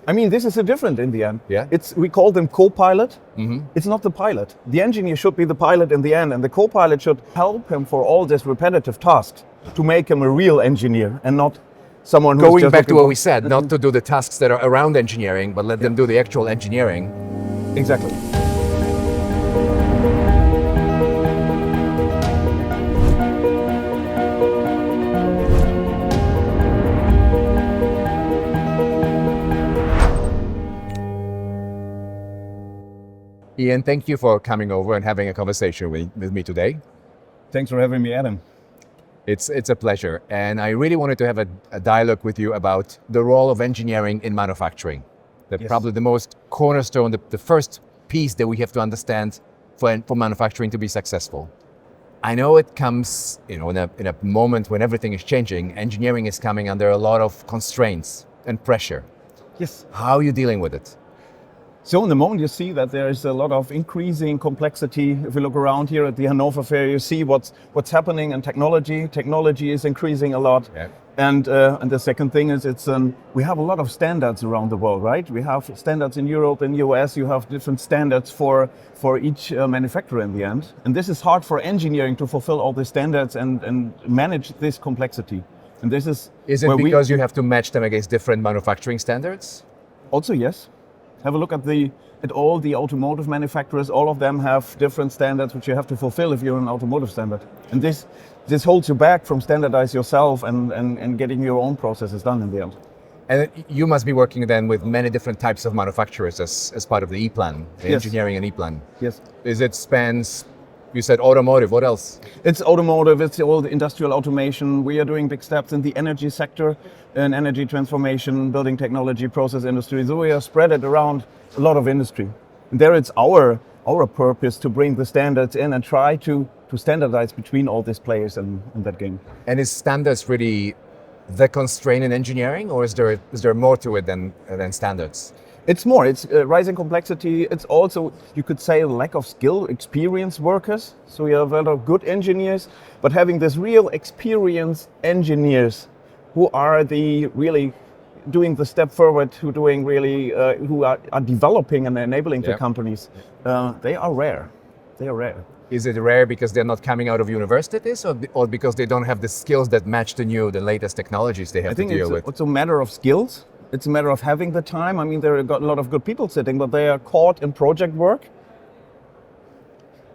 I mean, this is a different in the end. Yeah. We call them Copilot. It's not the pilot. The engineer should be the pilot in the end, and the Copilot should help him for all these repetitive tasks to make him a real engineer and not someone who's Going just back to looking what for- we said, not to do the tasks that are around engineering, but let them do the actual engineering. Exactly. Ian, thank you for coming over and having a conversation with me today. Thanks for having me, Adam. It's a pleasure. And I really wanted to have a dialogue with you about the role of engineering in manufacturing. Yes. Probably the most cornerstone, the first piece that we have to understand for manufacturing to be successful. I know it comes, in a moment when everything is changing, engineering is coming under a lot of constraints and pressure. Yes. How are you dealing with it? So in the moment you see that there is a lot of increasing complexity. If you look around here at the Hannover Fair, you see what's happening in technology. Technology is increasing a lot. Yeah. And the second thing is we have a lot of standards around the world, right? We have standards in Europe, in US, you have different standards for each manufacturer in the end. And this is hard for engineering to fulfill all the standards and manage this complexity. And this is Is it where because you have to match them against different manufacturing standards? Also, yes. Have a look at all the automotive manufacturers. All of them have different standards which you have to fulfill if you're an automotive standard. And this holds you back from standardize yourself and getting your own processes done in the end. And you must be working then with many different types of manufacturers as part of the EPlan, the Yes. engineering and EPlan. Yes. Is it spans, you said automotive, what else? It's automotive, it's all the industrial automation. We are doing big steps in the energy sector, in energy transformation, building technology, process industry. So we are spread it around a lot of industry. And there it's our purpose to bring the standards in and try to standardize between all these players in that game. And is standards really the constraint in engineering, or is there more to it than standards? It's more, it's rising complexity. It's also, you could say, a lack of skill, experienced workers. So we have a lot of good engineers, but having this real experienced engineers who are really doing the step forward, who are developing and enabling the companies, they are rare. They are rare. Is it rare because they're not coming out of universities, or because they don't have the skills that match the latest technologies they have to deal with? It's a matter of skills. It's a matter of having the time. I mean, there are a lot of good people sitting, but they are caught in project work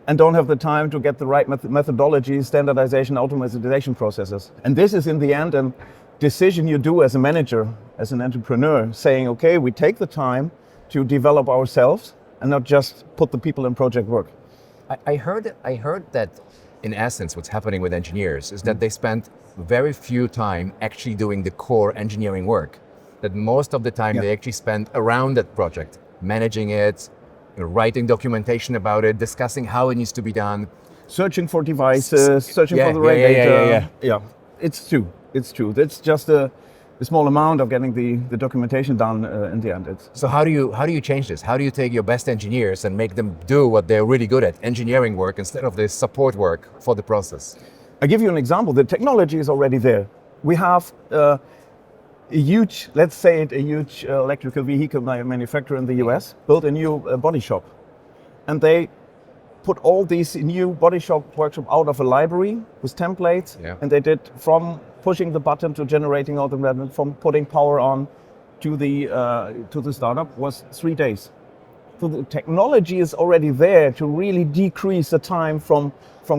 and don't have the time to get the right methodology, standardization, automatization processes. And this is in the end a decision you do as a manager, as an entrepreneur, saying, okay, we take the time to develop ourselves and not just put the people in project work. I heard that in essence what's happening with engineers is that they spend very few time actually doing the core engineering work. That most of the time they actually spend around that project, managing it, writing documentation about it, discussing how it needs to be done. Searching for devices, searching for the right data. Yeah, it's true. It's true. It's just a small amount of getting the documentation done in the end. So how do you change this? How do you take your best engineers and make them do what they're really good at, engineering work, instead of the support work for the process? I'll give you an example. The technology is already there. We have a huge electrical vehicle manufacturer in the US built a new body shop. And they put all these new body shop workshop out of a library with templates. Yeah. And they did from pushing the button to generating all the redmond, from putting power on to the startup was 3 days. So the technology is already there to really decrease the time from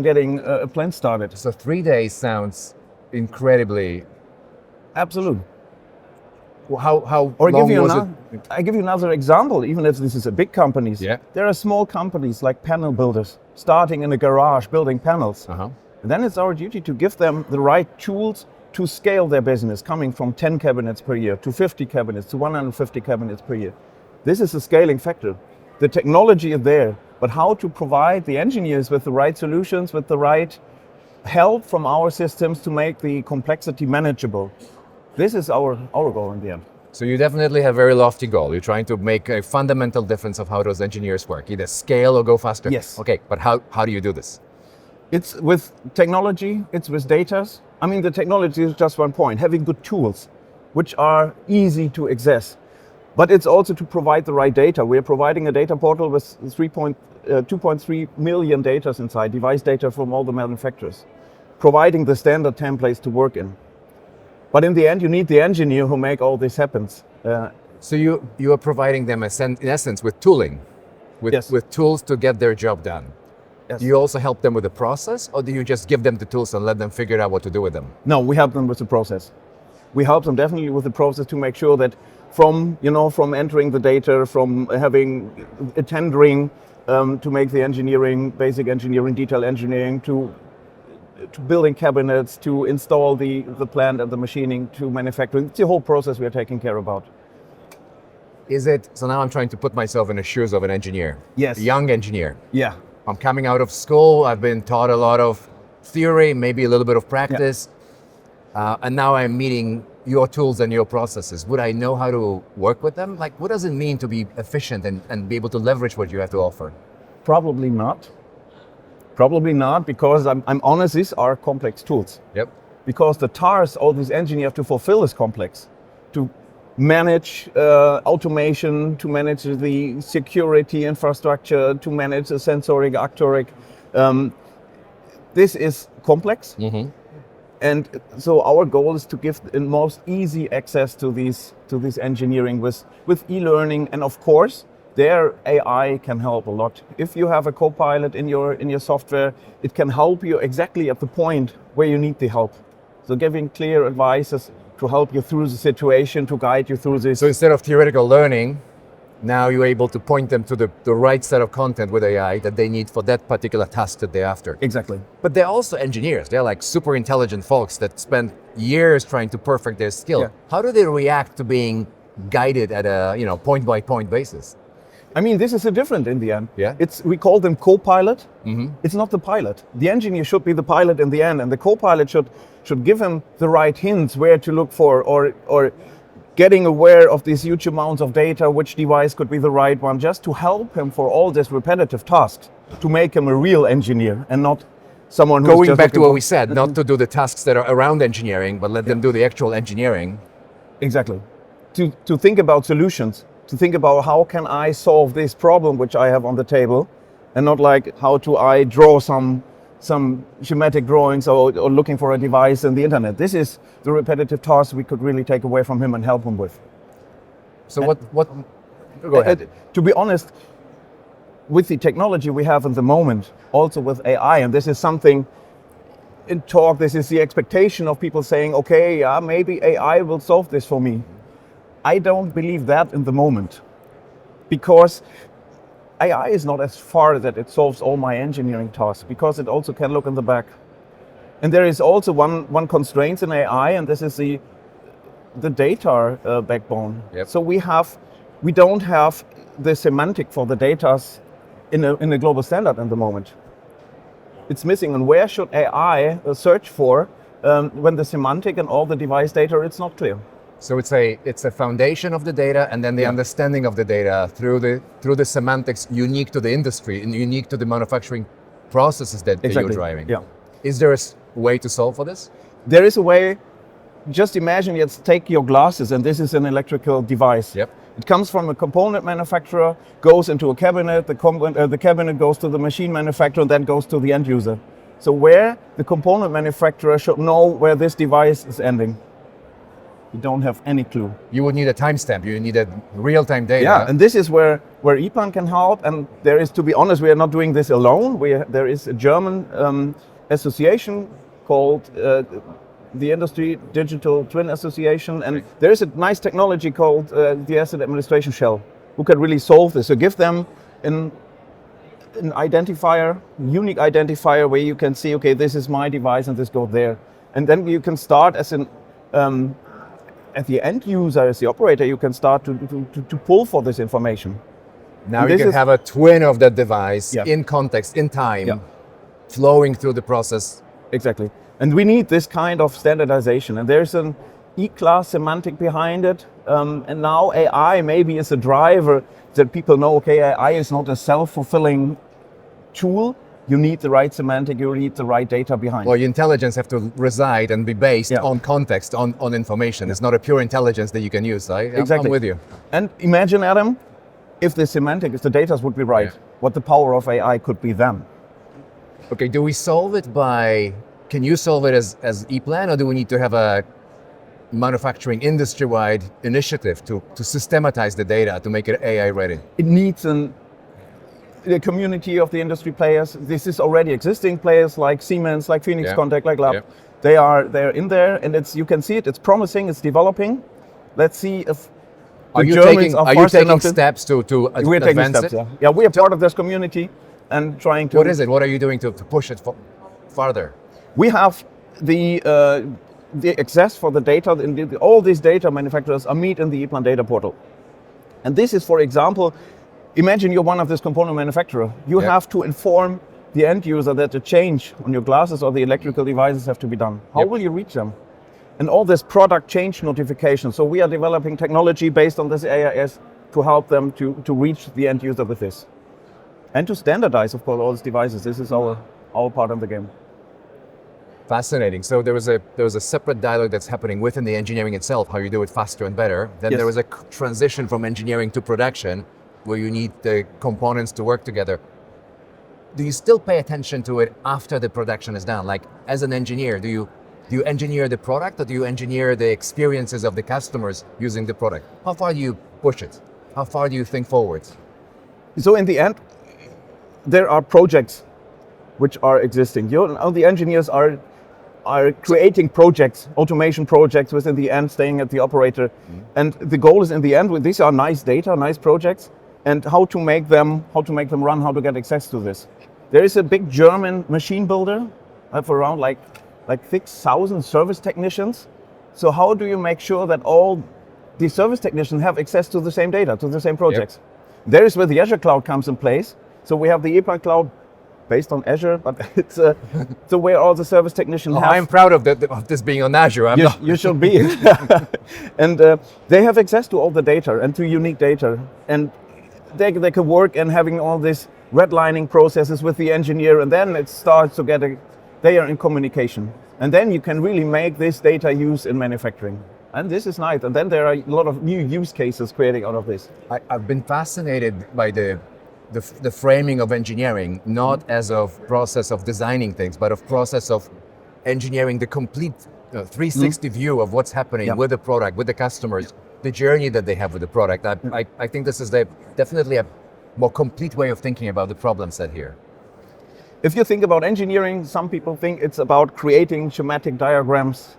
getting a plant started. So 3 days sounds incredibly. Absolutely. How Or long was it? I give you another example, even if this is a big companies. Yeah. There are small companies like panel builders starting in a garage building panels. Uh-huh. And then it's our duty to give them the right tools to scale their business, coming from 10 cabinets per year to 50 cabinets to 150 cabinets per year. This is a scaling factor. The technology is there, but how to provide the engineers with the right solutions, with the right help from our systems to make the complexity manageable. This is our goal in the end. So you definitely have a very lofty goal. You're trying to make a fundamental difference of how those engineers work, either scale or go faster. Yes. Okay, but how do you do this? It's with technology, it's with data. I mean, the technology is just one point. Having good tools, which are easy to access. But it's also to provide the right data. We're providing a data portal with 2.3 million data inside, device data from all the manufacturers, providing the standard templates to work in. But in the end, you need the engineer who make all this happen. So you are providing them, in essence, with tooling, Yes. with tools to get their job done. Yes. Do you also help them with the process, or do you just give them the tools and let them figure out what to do with them? No, we help them with the process. We help them definitely with the process to make sure that from entering the data, from having a tendering, to make the engineering, basic engineering, detail engineering, to building cabinets, to install the plant and the machining, to manufacturing. It's the whole process we are taking care about. So now I'm trying to put myself in the shoes of an engineer. Yes. A young engineer. Yeah. I'm coming out of school, I've been taught a lot of theory, maybe a little bit of practice, and now I'm meeting your tools and your processes. Would I know how to work with them? Like, what does it mean to be efficient and be able to leverage what you have to offer? Probably not. Probably not, because I'm honest, these are complex tools. Yep. Because the task all these engineers have to fulfill is complex. To manage automation, to manage the security infrastructure, to manage the sensoric, actuaric. This is complex. Mm-hmm. And so our goal is to give the most easy access to these engineering with e-learning, and of course their AI can help a lot. If you have a Copilot in your software, it can help you exactly at the point where you need the help. So giving clear advices to help you through the situation, to guide you through this. So instead of theoretical learning, now you're able to point them to the right set of content with AI that they need for that particular task that they're after. Exactly. But they're also engineers. They're like super intelligent folks that spend years trying to perfect their skill. Yeah. How do they react to being guided at a point by point basis? I mean, this is a different in the end. Yeah. We call them co-pilot. Mm-hmm. It's not the pilot. The engineer should be the pilot in the end, and the co-pilot should give him the right hints where to look for, or getting aware of these huge amounts of data, which device could be the right one, just to help him for all these repetitive tasks, to make him a real engineer and not someone who's Going just back to looking what for- we said, not to do the tasks that are around engineering, but let them do the actual engineering. Exactly. To think about solutions, to think about how can I solve this problem which I have on the table, and not like how do I draw some schematic drawings or looking for a device in the internet. This is the repetitive task we could really take away from him and help him with. So what go ahead. To be honest, with the technology we have in the moment, also with AI, and this is something in talk, this is the expectation of people saying, okay, yeah, maybe AI will solve this for me. I don't believe that in the moment, because AI is not as far that it solves all my engineering tasks, because it also can look in the back. And there is also one constraint in AI, and this is the data backbone. Yep. So we don't have the semantic for the data in a global standard at the moment. It's missing. And where should AI search for when the semantic and all the device data, it's not clear. So it's a foundation of the data, and then the understanding of the data through the semantics unique to the industry and unique to the manufacturing processes that you're driving. Yeah. Is there a way to solve for this? There is a way. Just imagine, let's take your glasses, and this is an electrical device. Yep. It comes from a component manufacturer, goes into a cabinet, the cabinet goes to the machine manufacturer, and then goes to the end user. So where the component manufacturer should know where this device is ending. You don't have any clue. You would need a timestamp. You need a real-time data. Yeah, and this is where EPlan can help. And there is, to be honest, we are not doing this alone. There is a German association called the Industry Digital Twin Association, and there is a nice technology called the Asset Administration Shell, who can really solve this. So give them an identifier, unique identifier, where you can see, okay, this is my device and this goes there. And then you can start as at the end user, as the operator, you can start to pull for this information. Now you can have a twin of that device in context, in time, flowing through the process. Exactly. And we need this kind of standardization. And there's an E-class semantic behind it. And now AI maybe is a driver that people know, okay, AI is not a self-fulfilling tool. you need the right semantic, you need the right data behind. Well, your intelligence have to reside and be based Yeah. on context, on information. It's not a pure intelligence that you can use. Exactly. I'm with you. And imagine, Adam, if the semantic, if the data would be right, what the power of AI could be then. Okay, do we solve it can you solve it as EPlan, or do we need to have a manufacturing industry-wide initiative to systematize the data to make it AI ready? It needs the community of the industry players. This is already existing players like Siemens, like Phoenix Contact, like Lab. Yeah. They're in there, and you can see it. It's promising. It's developing. Let's see if Are you Germans taking steps to we're taking advance steps. it? Yeah, we are part of this community and trying to. What is it? What are you doing to push it farther? We have the access for the data. All these data manufacturers are meet in the EPlan data portal. And this is, for example, imagine you're one of this component manufacturer. You have to inform the end user that a change on your glasses or the electrical devices have to be done. How will you reach them? And all this product change notification. So we are developing technology based on this AIS to help them to reach the end user with this. And to standardize, of course, all these devices. This is our part of the game. Fascinating. So there was a separate dialogue that's happening within the engineering itself, how you do it faster and better. Then there was a transition from engineering to production, where you need the components to work together. Do you still pay attention to it after the production is done? Like, as an engineer, do you engineer the product, or do you engineer the experiences of the customers using the product? How far do you push it? How far do you think forward? So in the end, there are projects which are existing. The engineers are creating projects, automation projects within the end, staying at the operator. And the goal is, in the end, these are nice data, nice projects, and how to make them run, how to get access to this. There is a big German machine builder, have around like 6,000 service technicians. So how do you make sure that all the service technicians have access to the same data, to the same projects? There is where the Azure cloud comes in place. So we have the EPlan cloud based on Azure, but it's so where all the service technicians have. I'm proud of this being on Azure. You should be. And they have access to all the data and to unique data. And they can work and having all these redlining processes with the engineer, and then it starts to they are in communication. And then you can really make this data use in manufacturing. And this is nice. And then there are a lot of new use cases creating out of this. I've been fascinated by the framing of engineering, not as of process of designing things, but of process of engineering the complete 360 view of what's happening with the product, with the customers, the journey that they have with the product. I think this is definitely a more complete way of thinking about the problem set here. If you think about engineering, some people think it's about creating schematic diagrams,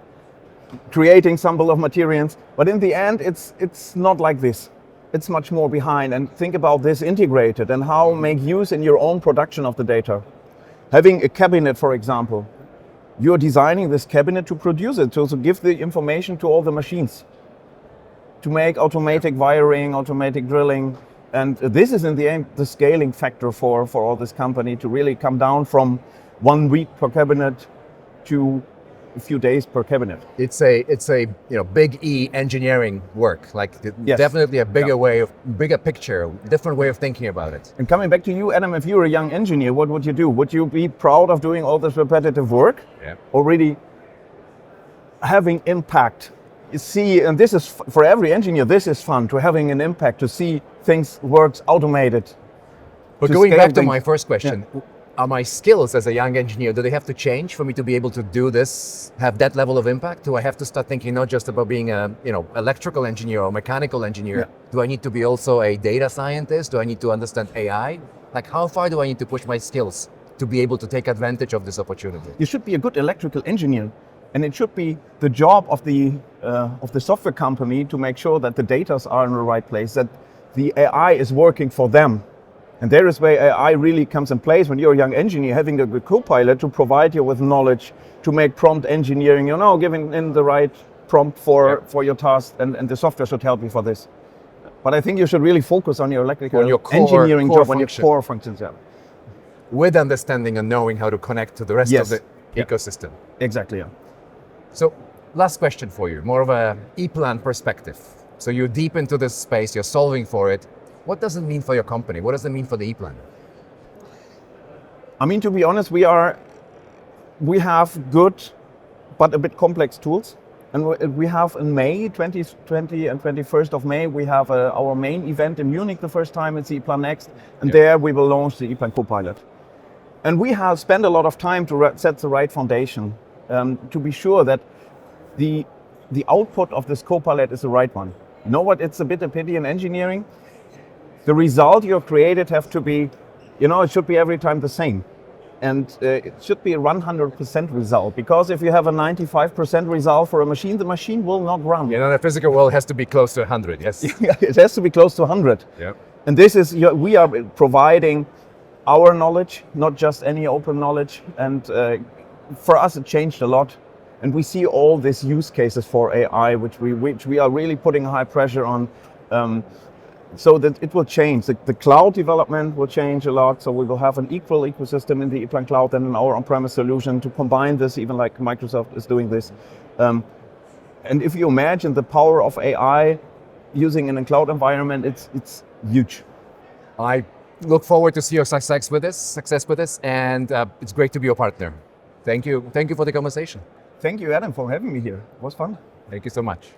creating some bill of materials, but in the end, it's not like this. It's much more behind, and think about this integrated and how make use in your own production of the data. Having a cabinet, for example, you're designing this cabinet to produce it, to give the information to all the machines, to make automatic wiring, automatic drilling. And this is in the end the scaling factor for all this company to really come down from 1 week per cabinet to a few days per cabinet. It's a big E engineering work, like definitely a bigger picture, different way of thinking about it. And coming back to you, Adam, if you're a young engineer, what would you do? Would you be proud of doing all this repetitive work? Or really having impact? You see, and this is for every engineer, this is fun, to having an impact, to see things works automated. But going back to my first question, are my skills as a young engineer, do they have to change for me to be able to do this, have that level of impact? Do I have to start thinking not just about being a electrical engineer or mechanical engineer? Do I need to be also a data scientist? Do I need to understand AI? Like, how far do I need to push my skills to be able to take advantage of this opportunity? You should be a good electrical engineer, and it should be the job of the software company to make sure that the data are in the right place, that the AI is working for them. And there is where AI really comes in place when you're a young engineer, having a good copilot to provide you with knowledge, to make prompt engineering, giving in the right prompt for your task, and the software should help you for this. But I think you should really focus on your electrical engineering job, on your core functions. With understanding and knowing how to connect to the rest of the ecosystem. Exactly, So, last question for you, more of a EPlan perspective. So you're deep into this space, you're solving for it. What does it mean for your company? What does it mean for the EPlan? I mean, to be honest, we have good, but a bit complex tools. And we have in May, 2020 and 21st of May, we have our main event in Munich the first time. It's EPlan Next. And there we will launch the E Plan Copilot. And we have spent a lot of time to set the right foundation, to be sure that the output of this Copilot is the right one. You know what? It's a bit a pity in engineering. The result you created have to be, it should be every time the same. And it should be a 100% result, because if you have a 95% result for a machine, the machine will not run. The physical world has to be close to 100, yes. It has to be close to 100. Yeah. And this is, we are providing our knowledge, not just any open knowledge. And for us, it changed a lot. And we see all these use cases for AI, which we are really putting high pressure on. So that it will change. The cloud development will change a lot. So we will have an equal ecosystem in the EPlan cloud and in our on-premise solution to combine this, even like Microsoft is doing this. And if you imagine the power of AI using in a cloud environment, it's huge. I look forward to see your success with this, and it's great to be your partner. Thank you for the conversation. Thank you, Adam, for having me here. It was fun. Thank you so much.